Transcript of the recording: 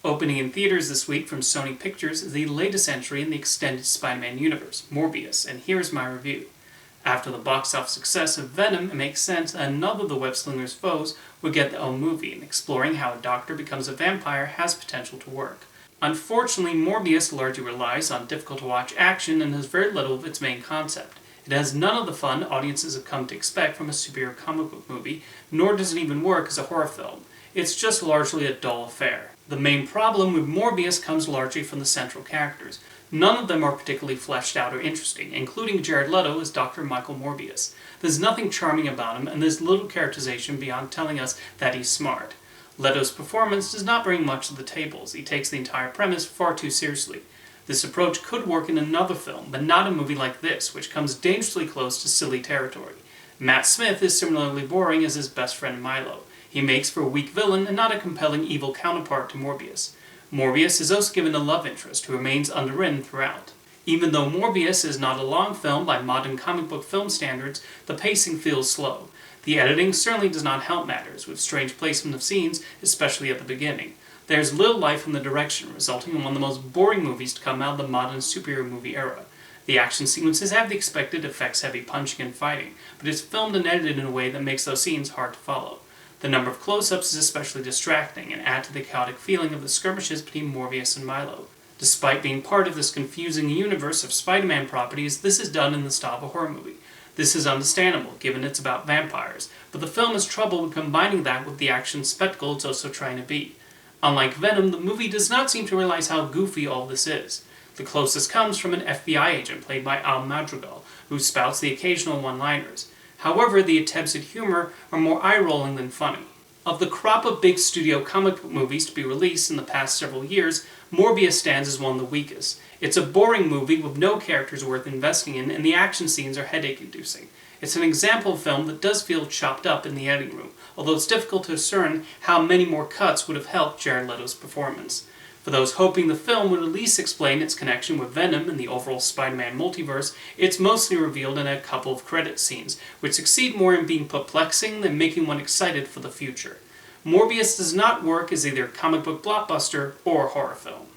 Opening in theaters this week from Sony Pictures is the latest entry in the extended Spider-Man universe, Morbius, and here's my review. After the box office success of Venom, it makes sense that another of the web-slinger's foes would get their own movie, and exploring how a doctor becomes a vampire has potential to work. Unfortunately, Morbius largely relies on difficult-to-watch action and has very little of its main concept. It has none of the fun audiences have come to expect from a superhero comic book movie, nor does it even work as a horror film. It's just largely a dull affair. The main problem with Morbius comes largely from the central characters. None of them are particularly fleshed out or interesting, including Jared Leto as Dr. Michael Morbius. There's nothing charming about him, and there's little characterization beyond telling us that he's smart. Leto's performance does not bring much to the table, as he takes the entire premise far too seriously. This approach could work in another film, but not a movie like this, which comes dangerously close to silly territory. Matt Smith is similarly boring as his best friend Milo. He makes for a weak villain and not a compelling evil counterpart to Morbius. Morbius is also given a love interest who remains underwritten throughout. Even though Morbius is not a long film by modern comic book film standards, the pacing feels slow. The editing certainly does not help matters, with strange placement of scenes, especially at the beginning. There's little life in the direction, resulting in one of the most boring movies to come out of the modern superhero movie era. The action sequences have the expected effects-heavy punching and fighting, but it's filmed and edited in a way that makes those scenes hard to follow. The number of close-ups is especially distracting and add to the chaotic feeling of the skirmishes between Morbius and Milo. Despite being part of this confusing universe of Spider-Man properties, this is done in the style of a horror movie. This is understandable, given it's about vampires, but the film has trouble with combining that with the action spectacle it's also trying to be. Unlike Venom, the movie does not seem to realize how goofy all this is. The closest comes from an FBI agent played by Al Madrigal, who spouts the occasional one-liners. However, the attempts at humor are more eye-rolling than funny. Of the crop of big studio comic book movies to be released in the past several years, Morbius stands as one of the weakest. It's a boring movie with no characters worth investing in, and the action scenes are headache-inducing. It's an example of film that does feel chopped up in the editing room, although it's difficult to discern how many more cuts would have helped Jared Leto's performance. For those hoping the film would at least explain its connection with Venom and the overall Spider-Man multiverse, it's mostly revealed in a couple of credit scenes, which succeed more in being perplexing than making one excited for the future. Morbius does not work as either a comic book blockbuster or a horror film.